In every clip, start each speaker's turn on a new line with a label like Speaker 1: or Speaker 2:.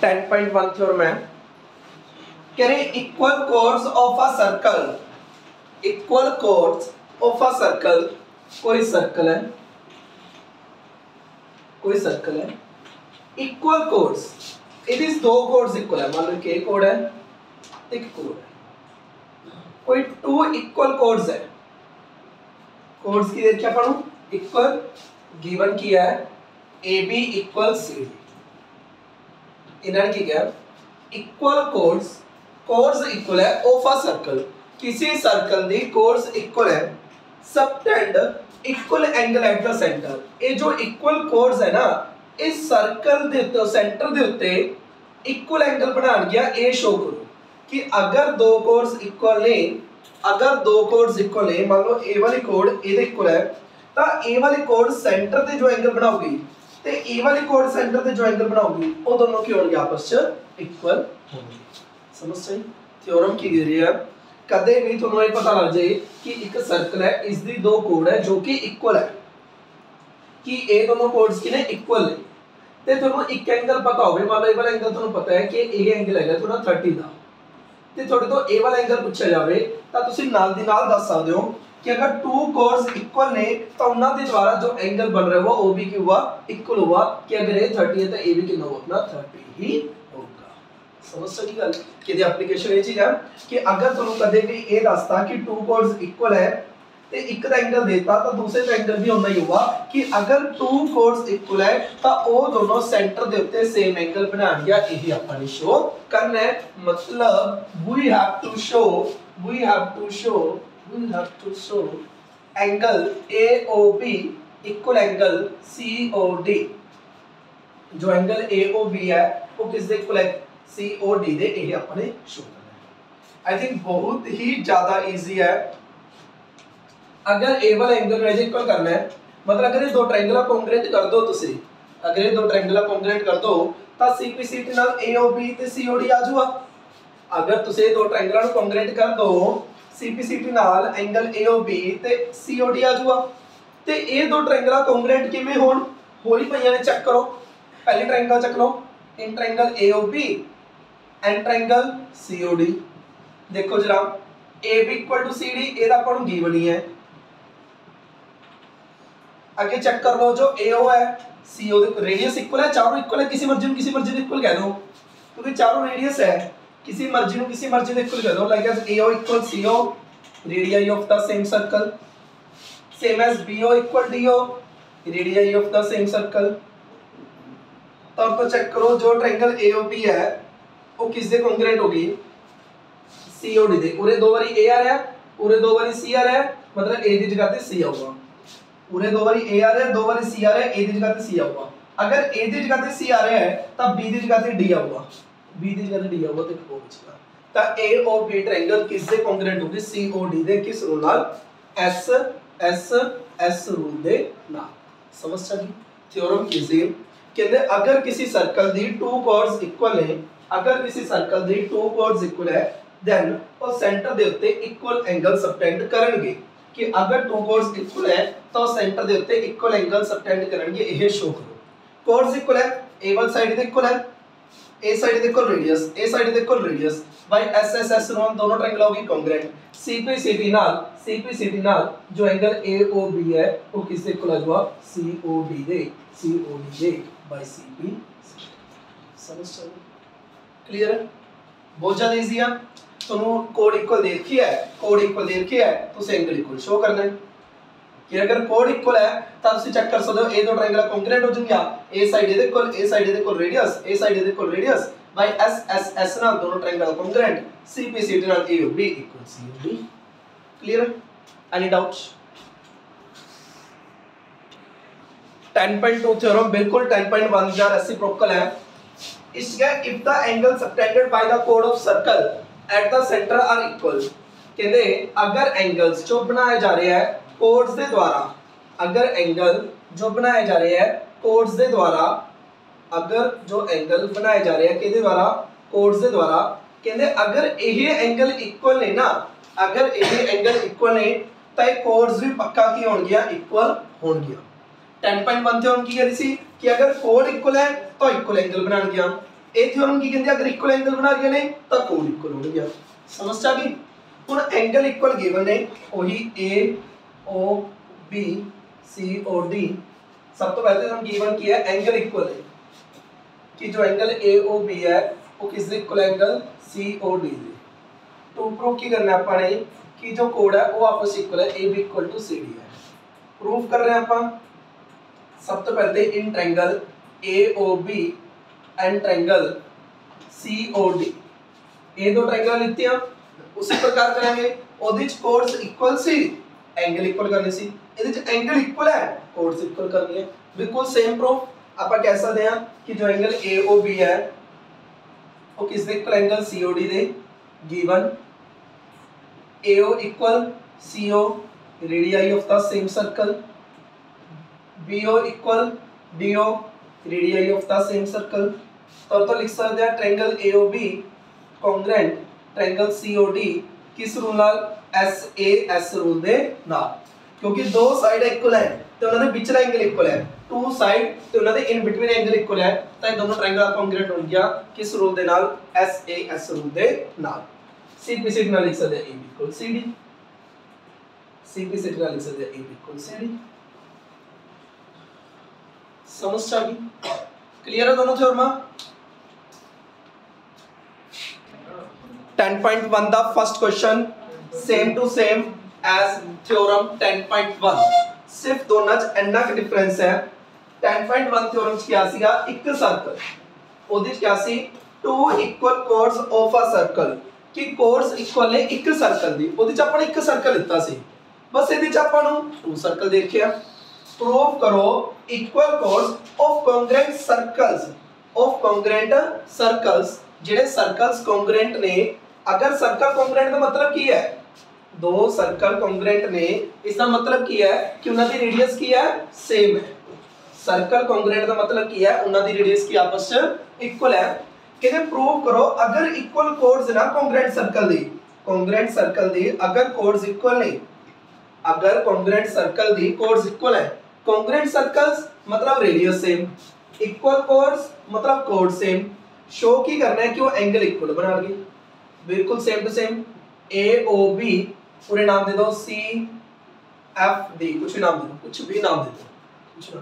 Speaker 1: 10.1 theorem है कह रहे equal course of a circle, equal course of a circle, कोई सर्कल है, कोई सर्कल है, इक्वल कोर्स, इट इज दो कोर्स इक्वल है, मान लो कि एक कोड है एक कोड है, कोई टू इक्वल कोर्स है, कोर्स की क्या पढ़ूं, इक्वल, गिवन किया है A B equal C D, इन्होंने की क्या इक्वल कोर्स, कोर्स इक्वल है ऑफ अ सर्कल, किसी सर्कल दी कोर्स इक्वल है, subtend equal angle at the centre, ये जो इक्वल कोर्स है ना इस सर्कल दे उत्ते सेंटर दे उत्ते इक्वल एंगल बनान गया, ए शो करो कि अगर दो कोर्स इक्वल ने, अगर दो कोर्स इक्वल ने, मान लो ए वाली कोड ए दे इक्वल है तो ए वाली कोड सेंटर ते जो एंगल बनाओगी ते ए वाली कोड सेंटर ते जो एंगल बनाओगी वो दोनों की होंगे आपस में इक्वल होंगे। समझ सही थ्योरम की दे रही है, कदे भी तुम्हें ये पता लग जाए कि एक सर्कल है इसदी दो कोड है जो कि इक्वल है, कि ए दोनों कोड्स की ने इक्वल है ते ਤੁਹਾਨੂੰ ਇੱਕ ਐਂਗਲ ਪਤਾ ਹੋਵੇ, ਮੰਨ ਲਓ ਇਹ ਵਾਲਾ ਐਂਗਲ ਤੁਹਾਨੂੰ ਪਤਾ ਹੈ ਕਿ ਇਹ ਐਂਗਲ ਹੈਗਾ ਤੁਹਾਡਾ 30 ਦਾ ਤੇ ਤੁਹਾਡੇ ਤੋਂ ਇਹ ਵਾਲਾ ਐਂਗਲ ਪੁੱਛਿਆ ਜਾਵੇ ਤਾਂ ਤੁਸੀਂ ਨਾਲ ਦੀ ਨਾਲ ਦੱਸ ਸਕਦੇ ਹੋ कि अगर टू कोर्स इक्वल ने तो उन्हां दे द्वारा जो एंगल बन रहा है वो भी क्या हुआ इक्वल हुआ, कि अगर ये 30 है तो ये भी कितना होगा 30 ही होगा। समझ सकी गल कि दी एप्लीकेशन ये चीज है कि अगर तुहानू कदे भी ये दसता कि टू कोर्स इक्वल है ते एक दा एंगल देता तो दूसरे दा एंगल भी उतना ही होगा, कि अगर टू कोर्स इक्वल है तो वो दोनों सेंटर दे उत्ते सेम एंगल बनान गया, यही ਆਪਾਂ ने शो करना है। मतलब we have to show angle AOB equal angle COD, जो एंगल AOB है वो किस दे इक्वल है COD दे, ये अपने शो करना है। आई थिंक बहुत ही ज्यादा इजी है। अगर ए वाला एंगल रेज इक्वल करना है, मतलब अगर ये दो ट्रायंगल कॉन्ग्रुएंट कर दो तुसी, अगर ये दो ट्रायंगल कॉन्ग्रुएंट कर दो तो CPCT नाल AOB ते COD आ जाऊगा। अगर तुसी दो ट्रायंगल कॉन्ग्रुएंट कर दो CPCT नाल एंगल AOB ते COD आ जाऊगा, ते ये दो ट्रायंगल कॉन्ग्रुएंट किवें होण होली पईयां ने, चेक करो। पहले ट्रायंगल चेक लो, in triangle AOB and triangle COD, देखो जरा AB इक्वल टू CD ए दा आपण गिवन ही है। आगे चेक कर लो जो AO है CO रेडियस इक्वल है, चारों इक्वल है, किसी मर्जी इक्वल कह दो क्योंकि चारों रेडियस है, किसी मर्जी इक्वल कह दो, like as AO equal CO radius of the same circle, same as BO equal DO radius of the same circle. तब तो चेक करो जो ट्रायंगल AOB है वो किस दे कॉन्ग्रुएंट होगी COD दे, पूरे दो बारी A आ रहा है, पूरे दो बारी C आ रहा है, मतलब A दी जगह पे C आऊगा, पूरे दो बारी A आ रहा है, दो बारी C आ रहा है, A दी जगह पे C आऊगा। अगर A दी जगह पे C आ रहा है तब B दी जगह पे D आऊगा, B दी जगह पे D आऊगा तो क्या बचेगा, तो AOB ट्रायंगल किस दे कॉन्ग्रुएंट होगी COD दे, किस रूल नाल S रूल दे नाल। समझ सकी थ्योरम किसी कहते अगर किसी सर्कल दी टू कोर्स इक्वल है, अगर किसी सर्कल दी टू कोर्स इक्वल है देन वो सेंटर दे उत्ते इक्वल एंगल सबटेंड करनगे, कि अगर टू कोर्स इक्वल है तो सेंटर दे उत्ते इक्वल एंगल सबटेंड करनगे, यह शो करो। कोर्स इक्वल है, ए वाली साइड दे इक्वल है, ए साइड दे इक्वल रेडियस, ए साइड दे इक्वल रेडियस, बाय एस दोनों ट्रायंगल होगी कॉन्ग्रुएंट। CPCT नाल जो एंगल AOB है वो किससे इक्वल आ जाएगा COD दे बाय CP। समझ चलो क्लियर है, बहुत ज्यादा इजी है। तुम कोड इक्वल देखी है, कोड इक्वल देखी है तो एंगल इक्वल शो करना है, कि अगर कोड इक्वल है तब से चेक कर सकते हो ए दो ट्रायंगल कॉन्ग्रुएंट हो जाएंगे, A side is equal, A side is equal radius, A side is equal radius by S नाल दोनों ट्रायंगल कॉन्ग्रुएंट, CPCT नाल AOB इक्वल COD। क्लियर है, एनी डाउट्स? 10.2 थ्योरम बिल्कुल 10.1 का रेसिप्रोकल है। इसका if the angle subtended by the कोड of circle at the centre are equal, कहते अगर एंगल्स जो बनाए जा रहे हैं कोड्स दे द्वारा, अगर एंगल जो बनाए जा रहे हैं कोड्स दे द्वारा, अगर जो एंगल बनाए जा रहे हैं किसके द्वारा कोड्स दे द्वारा, कहते अगर ये एंगल इक्वल है ना, अगर ये एंगल इक्वल है तो कोड्स भी पक्का की होंगे इक्वल होंगे। 10.1 थ्योरम की करी सी कि अगर कोड इक्वल है तो इक्वल एंगल बना गया, ਇਹ ਥਿਓਰਮ ਕੀ ਕਹਿੰਦੇ ਅਗਰ ਇਕੁਅਲ ਐਂਗਲ ਬਣਾ ਰਹੀਆਂ ਨੇ ਤਾਂ ਕੋਡ ਇਕੁਅਲ ਹੋਣਗੇ। ਸਮਝ ਆ ਗਈ। ਹੁਣ ਐਂਗਲ ਇਕੁਅਲ ਗਿਵਨ ਨੇ ਉਹੀ AOB COD। सब तो पहले हम गिवन किया एंगल इक्वल है कि जो एंगल AOB है वो किससे इक्वल एंगल COD से। तो प्रूफ की करना है अपने कि जो कोड है वो आपस इक्वल है AB इक्वल टू CD है। प्रूफ कर रहे हैं अपन सब तो पहले इन triangle AOB and triangle COD ये दो ट्रायंगल लेते हैं उसी प्रकार करेंगे ओदे च कोड्स इक्वल सी एंगल इक्वल करने सी ਇਹਦੇ ਚ एंगल इक्वल है कोड्स इक्वल करनी है बिल्कुल सेम प्रूफ ਆਪਾਂ ਕਹਿ ਸਕਦੇ ਹਾਂ ਕਿ ਜੋ एंगल AOB है ਉਹ ਕਿਸ ਦੇ ਇਕੁਅਲ एंगल COD ਦੇ given AO equal CO radii of the same circle BO equal DO radii of the same circle तो लिख सकते हैं triangle AOB congruent triangle COD किस रूल नाल SAS रूल दे नाल क्योंकि दो साइड इक्वल है तो उन्होंने पिछला एंगल इक्वल है टू साइड तो उन्होंने इन बिटवीन एंगल इक्वल है तो ये दोनों ट्रायंगल कॉन्ग्रुएंट हो गया किस रूल दे नाल SAS रूल दे नाल CP नाल लिख सकते हैं AB इक्वल CD CP नाल लिख सकते हैं AB इक्वल CD। समझ आ गई क्लियर है दोनों थ्योरम। 10.1 दा first question same to same as theorem 10.1 सिर्फ दोनों च इतना क डिफरेंस है। 10.1 थ्योरम च क्या सीगा एक सर्कल ओदे च क्या सी two equal chords of a circle कि कोड्स इक्वल ने एक सर्कल दी ओदे च अपन एक सर्कल लिता सी बस ਇਹਦੇ ਚ ਆਪਾਂ ਨੂੰ टू सर्कल देखिया। प्रूव करो equal chords of congruent circles ਜਿਹੜੇ सर्कल्स कॉन्ग्रुएंट ने अगर सर्कल कॉन्ग्रुएंट ਦਾ मतलब ਕੀ है दो सर्कल कॉन्ग्रुएंट ने इसका मतलब की है कि उनका दी रेडियस की है सेम है। सर्कल कॉन्ग्रुएंट का मतलब की है उनका दी रेडियस की आपस में इक्वल है। कहते प्रूव करो अगर इक्वल कोड्स ना कॉन्ग्रुएंट सर्कल दी अगर कोड्स इक्वल नहीं अगर कॉन्ग्रुएंट सर्कल दी कोड्स इक्वल है कॉन्ग्रुएंट सर्कल्स मतलब रेडियस सेम इक्वल कोड्स मतलब कोड सेम शो की करना है कि वो एंगल इक्वल बना रही बिल्कुल सेम टू सेम AOB पूरे नाम दे दो CFD कुछ भी नाम दे दो कुछ भी नाम दे दो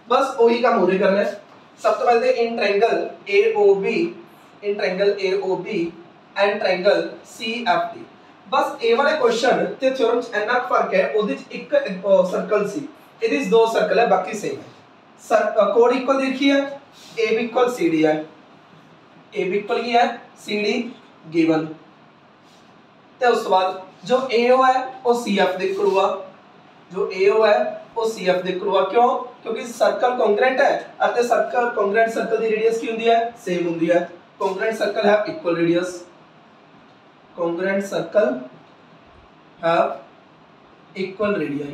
Speaker 1: बस वही काम पूरे करना है। सब तो पहले इन triangle AOB and triangle CFD बस ए वाले क्वेश्चन ते थ्योरम च इतना फर्क है ओदे च एक सर्कल सी इधर दो सर्कल है बाकी सेम है कोड इक्वल देखिए AB इक्वल CD है AB इक्वल की है CD गिवन ते उस बाद जो AO है वो CF दे इक्वल हुआ जो AO है वो CF दे इक्वल हुआ क्यों क्योंकि सर्कल कॉन्ग्रुएंट है अते सर्कल कॉन्ग्रुएंट सर्कल दी रेडियस की होती है सेम होती है congruent circle have equal radius congruent circle have equal radius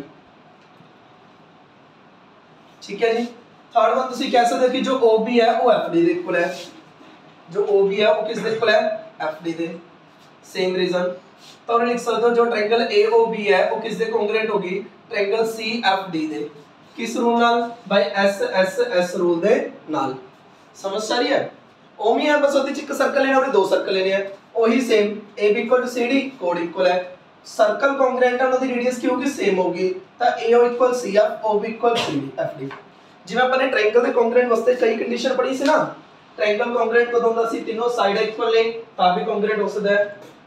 Speaker 1: ठीक है जी। थर्ड वन ਤੁਸੀਂ कह सकते हो कि जो OB है वो FD दे इक्वल है जो OB है वो किस दे इक्वल है FD दे सेम रीजन तो लिख सकते हो जो ट्रायंगल AOB है वो किस दे कॉन्ग्रुएंट होगी ट्रायंगल CFD दे किस रूल नाल बाय SSS रूल दे नाल। समझ आ रही है ओमी है बस ओदे च एक सर्कल लेना और दो सर्कल लेने हैं वही same AB equal to CD कोड इक्वल है सर्कल कॉन्ग्रुएंट है उनकी रेडियस की होगी सेम होगी तो AO equal CF OB equal CD FD जिवें अपन ने ट्रायंगल दे कॉन्ग्रुएंट वास्ते कई कंडीशन पढ़ी सी ना ट्रायंगल कॉन्ग्रुएंट कदों ਹੁੰਦਾ ਸੀ तीनों साइड इक्वल ने ਤਾਂ भी कॉन्ग्रुएंट हो सकता है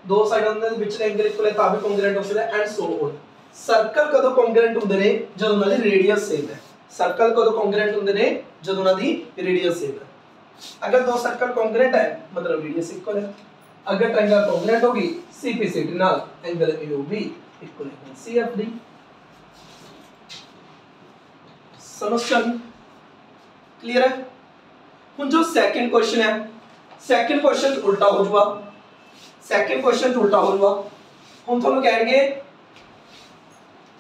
Speaker 1: दो साइड ਦੇ ਵਿੱਚ ਐਂਗਲ ਇਕੁਅਲ ਹੈ ਤਾਂ ਵੀ ਕੌਂਗਰੂਐਂਟ ਹੋ ਸਕਦਾ ਐਂਡ ਸੋ ਔਨ। ਸਰਕਲ ਕਦੋਂ ਕੌਂਗਰੂਐਂਟ ਹੁੰਦੇ ਨੇ ਜਦੋਂ ਉਹਨਾਂ ਦੀ ਰੇਡੀਅਸ ਸੇਮ ਹੈ सर्कल कदों कॉन्ग्रुएंट ਹੁੰਦੇ ਨੇ ਜਦੋਂ ਉਹਨਾਂ ਦੀ ਰੇਡੀਅਸ ਸੇਮ ਹੈ। अगर दो सर्कल कॉन्ग्रुएंट है मतलब रेडियस इक्वल है। अगर ट्रायंगल कॉन्ग्रुएंट होगी CP CD नाल एंगल AOB इक्वल है CFD। समझ चल क्लियर है। हुन जो सेकंड क्वेश्चन है सेकंड क्वेश्चन उल्टा हो जावा सेकंड क्वेश्चन उल्टा हो जावा हुन ਤੁਹਾਨੂੰ ਕਹਿਣਗੇ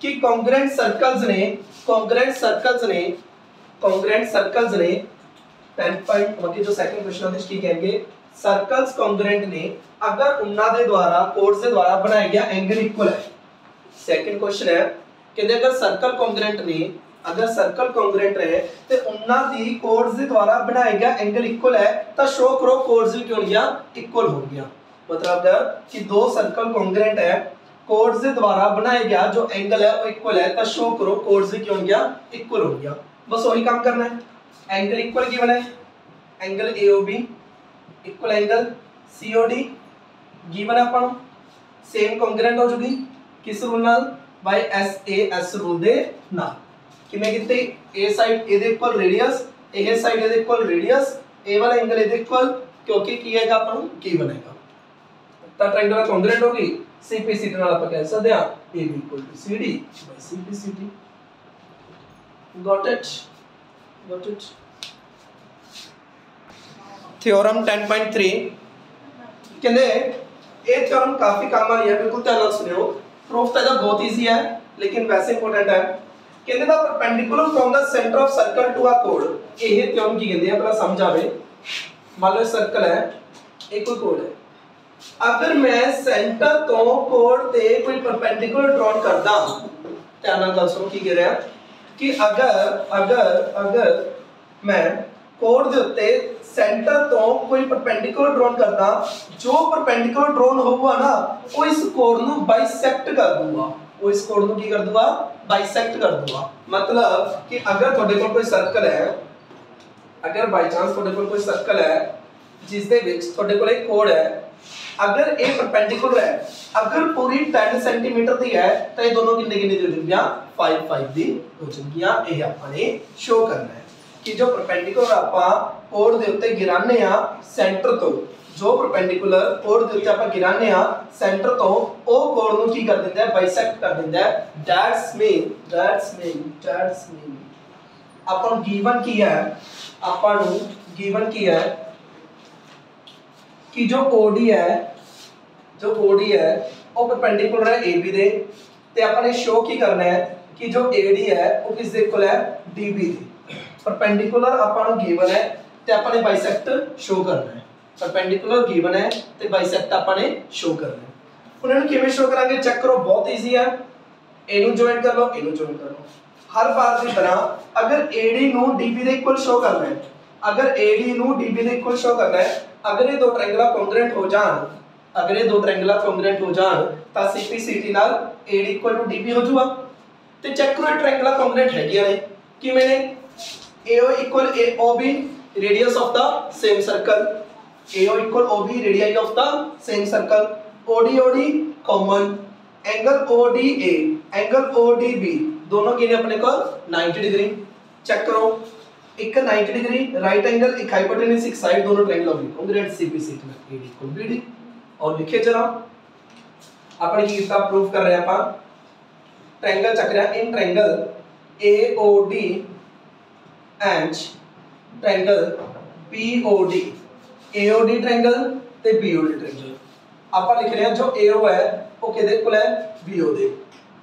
Speaker 1: कि कॉन्ग्रुएंट सर्कल्स ने 10.1 जो सेकंड क्वेश्चन है इसकी कहेंगे सर्कल्स कॉन्ग्रुएंट ने अगर उन्ना दे द्वारा कोड्स दे द्वारा बनाया गया एंगल इक्वल है। सेकंड क्वेश्चन है कि अगर सर्कल कॉन्ग्रुएंट ने अगर सर्कल कॉन्ग्रुएंट रहे तो उन्हां दी कोड्स दे द्वारा बनाया गया एंगल इक्वल है तो शो करो कोड्स भी क्यों हो गया इक्वल हो गया। मतलब अगर कि दो सर्कल कॉन्ग्रुएंट है, कोड्स के द्वारा बनाया गया जो एंगल है वो इक्वल है तो शो करो कोड्स भी क्यों हो गया इक्वल हो गया। बस वही काम करना है। एंगल इक्वल गिवन है, angle AOB equal angle COD given है अपन सेम कॉन्ग्रुएंट हो जूगी किस रूल नाल बाय SAS रूल दे नाल। किवें किते ए side A they equal radius A side A they equal radius ए वाला एंगल ए दे इक्वल क्योंकि की हैगा अपन की बनेगा तो ट्रायंगल कॉन्ग्रुएंट होगी CPCD नाल अपन कह सकते हैं AB equal to CD by CPCD। Got it. Theorem 10.3 कहंदे ये थ्योरम काफी काम आ रही है, बिल्कुल ध्यान से सुनियो। प्रूफ तो ਇਹਦਾ बहुत इजी है लेकिन वैसे इंपॉर्टेंट है। कहंदे the perpendicular from the centre of circle to a कोड। ये थ्योरम की कहंदे है पहला समझ आवे। मान लो सर्कल है एक कोई कोड है, अगर मैं सेंटर तो कोड ते कोई परपेंडिकुलर ड्रॉ करदा ध्यान नाल गल सुनो की कह रहा कि अगर मैं कोड दे उत्ते सेंटर तो कोई परपेंडिकुलर ड्रॉ करदा जो परपेंडिकुलर ड्रॉ होऊगा ना वो इस कोड नु बाइसेक्ट कर दूंगा, वो इस कोड नु की कर दूंगा बाइसेक्ट कर दूंगा। मतलब कि अगर ਤੁਹਾਡੇ ਕੋਲ कोई सर्कल है, अगर बाय चांस ਤੁਹਾਡੇ ਕੋਲ कोई सर्कल है जिस दे विच ਤੁਹਾਡੇ ਕੋਲ एक कोड है, अगर ये परपेंडिकुलर है, अगर पूरी 10 सेंटीमीटर दी है तो ये दोनों कितने कितने दी हो जाएंगी 5 5 दी हो जाएंगी। ये आपने शो करना है कि जो परपेंडिकुलर आपा कोड दे उत्ते गिराने आ सेंटर तो, जो परपेंडिकुलर कोड दे उत्ते आपा गिराने आ सेंटर तो ओ कोड नु की कर दिंदा है बाइसेक्ट कर दिंदा है। दैट्स मीन अपन गिवन किया है, अपन गिवन किया है कि जो OD है वो परपेंडिकुलर है AB दे ते अपन ने शो की करना है कि जो AD है वो किस दे इक्वल है DB दे। परपेंडिकुलर अपन गिवन है ते अपन ने बाइसेक्ट शो करना है। परपेंडिकुलर गिवन है ते बाइसेक्ट अपन ने शो करना है। उन्हें किवें शो करांगे चेक करो, बहुत इजी है। ए नु ज्वाइन कर लो, ए नु ज्वाइन कर लो। हर बार की तरह अगर AD नु DB दे इक्वल शो करना है, अगर AD नु DB दे इक्वल शो करना है, अगर ये दो ट्रायंगल कॉन्ग्रुएंट हो जान, अगर ये दो ट्रायंगल कॉन्ग्रुएंट हो जान ता CPCD नाल AD इक्वल टू DB हो जाऊगा। ते चेक करो ये ट्रायंगल कॉन्ग्रुएंट है क्या नहीं कि मैंने AO equal AOB radius of the same circle, AO equal OB radius of the same circle, OD common, angle ODA angle ODB दोनों के लिए अपने को 90 डिग्री। चेक करो एक 90 डिग्री राइट एंगल एक हाइपोटेन्यूज एक साइड दोनों ट्रायंगल होगी कॉन्ग्रुएंट CPCD में AD इक्वल BD। और लिखे जरा अपन की कितना प्रूफ कर रहे हैं अपन ट्रायंगल चक रहा है in triangle AOD and triangle BOD, AOD triangle ते BOD ट्रायंगल अपन लिख रहे हैं जो AO है वो किसदे इक्वल है BO दे,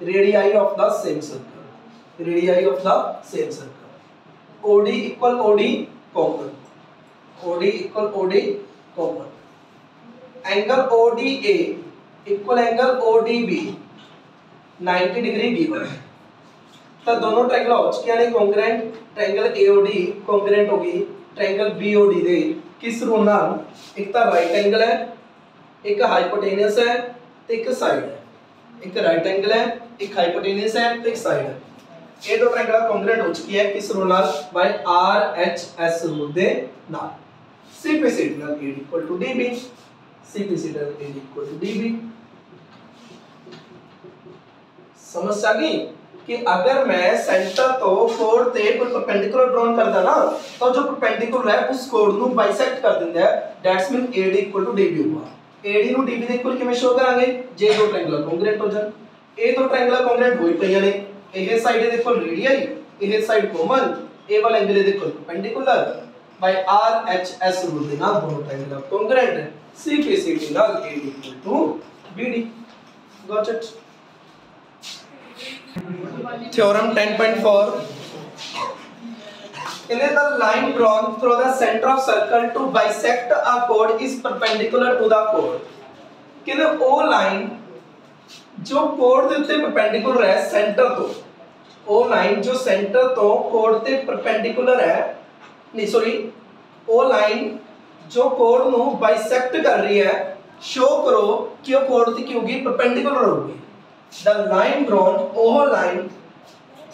Speaker 1: radii of the same circle, radii of the same circle. OD equal OD common, OD equal OD common, angle ODA equal angle ODB 90 degree given है। तो दोनों ट्रायंगल हो चुके हैं कॉन्ग्रुएंट, ट्रायंगल AOD कॉन्ग्रुएंट होगी triangle BOD दे किस rule नाल, एक तो राइट एंगल है, एक हाइपोटेन्यूज है, एक साइड है, एक राइट एंगल है, एक हाइपोटेन्यूज है, एक साइड है। ये दो ट्रायंगल कॉन्ग्रुएंट हो चुकी है किस रूल नाल बाय RHS रूल दे नाल। CPCD नाल AD equal to DB, CPCD नाल AD इक्वल टू DB। समझ आ गई कि अगर मैं सेंटर तो कोड ते कोई परपेंडिकुलर ड्रॉ करदा ना तो जो परपेंडिकुलर है उस कोड नु बाइसेक्ट कर दिंदा है। That's mean AD equal to DB होगा। AD नु DB दे इक्वल किवें शो करांगे जे दो ट्रायंगल कॉन्ग्रुएंट हो जान। ए दो ट्रायंगल कॉन्ग्रुएंट होई पईयां ने, ए साइड दे equal radii, A side common, A वाला एंगल दे equal perpendicular by RHS rule दे नाल दोनों ट्रायंगल कॉन्ग्रुएंट है। CPCD नाल AD equal to BD। Got it. Theorem 10.4 the line drawn through the center of circle to bisect a chord is perpendicular to the chord। कहते वो line जो code दे उत्ते perpendicular है सेंटर तो, ओ line जो centre तो code ते perpendicular है, नहीं सॉरी, ओ लाइन जो कोड नु बाइसेक्ट कर रही है, शो करो कि वो कोड ते की होगी, परपेंडिकुलर होगी। द लाइन ड्रॉन, ओ line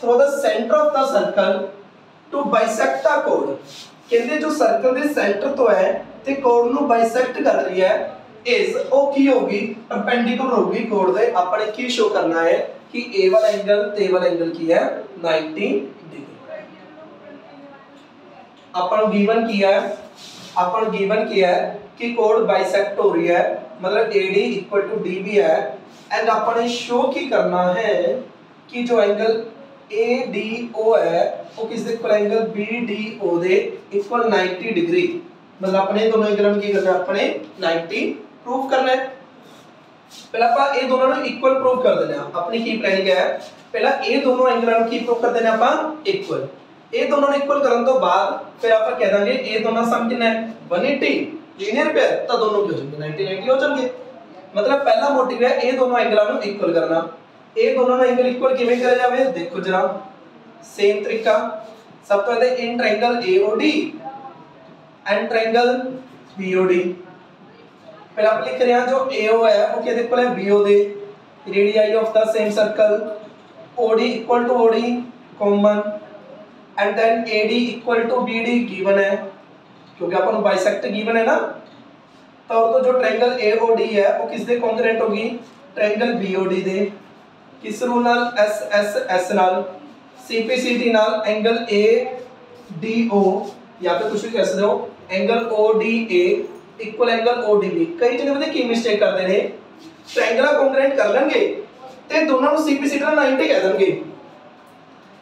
Speaker 1: through the centre of the circle to bisect the कोड, कहते जो सर्कल के सेंटर तो है ते कोड नु बाइसेक्ट कर रही है, इज ओ की होगी, परपेंडिकुलर होगी कोड दे। अपने की शो करना है कि ए वाला एंगल ते वाला एंगल की है 90 डिग्री। अपन गिवन किया है कि कोड बाइसेक्ट हो रही है, मतलब AD इक्वल टू DB है, एंड अपन शो की करना है कि जो एंगल ADO है वो किसके इक्वल एंगल BDO दे इक्वल 90 डिग्री, मतलब अपने दोनों एंगल की करना है, अपने 90 प्रूफ करना है। पहला ਆਪਾਂ ਇਹ ਦੋਨਾਂ ਨੂੰ ਇਕੁਅਲ ਪ੍ਰੂਫ ਕਰ ਦੇਣਾ। ਆਪਣੀ ਕੀ ਪਲੈਨਿੰਗ ਹੈ, ਪਹਿਲਾਂ ਇਹ ਦੋਨੋਂ ਐਂਗਲਾਂ ਨੂੰ ਕੀ ਪ੍ਰੂਫ ਕਰ ਦੇਣਾ ਆਪਾਂ, ਇਕੁਅਲ। ਇਹ ਦੋਨੋਂ ਨੂੰ ਇਕੁਅਲ ਕਰਨ ਤੋਂ ਬਾਅਦ ਫਿਰ ਆਪਾਂ ਕਹਿ ਦਾਂਗੇ ਇਹ ਦੋਨਾਂ ਸਮ ਕਿੰਨਾ ਹੈ 180 ਲੀਨੀਅਰ ਪੇਅਰ, ਤਾਂ ਦੋਨੋਂ ਕੀ ਹੋ ਜਾਣਗੇ 90 90 ਹੋ ਜਾਣਗੇ। मतलब पहला मोटिव है ये दोनों एंगलों को इक्वल करना। ये दोनों एंगल इक्वल किवें करा जावे, देखो जरा सेम तरीका। सब तो पहले in triangle AOD and triangle BOD, पहले आप लिख रहे हैं जो AO है वो क्या इक्वल है BO दे, radii of the same circle, OD equal to OD common, and then AD equal to BD given है क्योंकि अपन बाइसेक्ट गिवन है ना। तो जो ट्रायंगल AOD है वो किसके कॉन्ग्रुएंट होगी, ट्रायंगल BOD दे। किस रूल नाल, SSS नाल, CPCT नाल एंगल ADO या फिर कुछ भी कह सकते हो angle ODA equal angle ODB। कई जने पता की मिस्टेक करते हैं, ट्रायंगल कॉन्ग्रुएंट कर लेंगे ते दोनों को CPCT नाल 90 कह देंगे।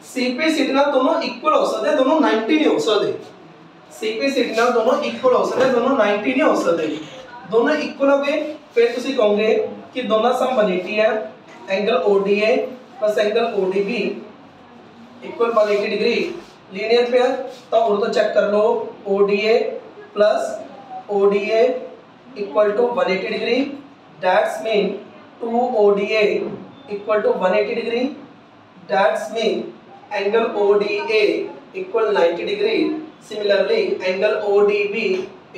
Speaker 1: CPCT नाल दोनों इक्वल हो सकते, दोनों 90 नहीं हो सकते। CPCT नाल दोनों इक्वल हो सकते, दोनों 90 नहीं हो सकते। दोनों इक्वल हो गए फिर तुसी कहोगे कि दोनों सम 180 है, angle ODA plus angle ODB equal 180 degree linear pair. तो और तो चेक कर लो ODA plus ODA equal to 180 degree, that's mean 2ODA equal to 180 degree, that's mean angle ODA equal 90 degree. Similarly angle ODB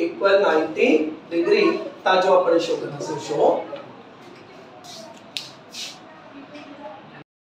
Speaker 1: equal 90 degree. ता जो अपने show करना से शो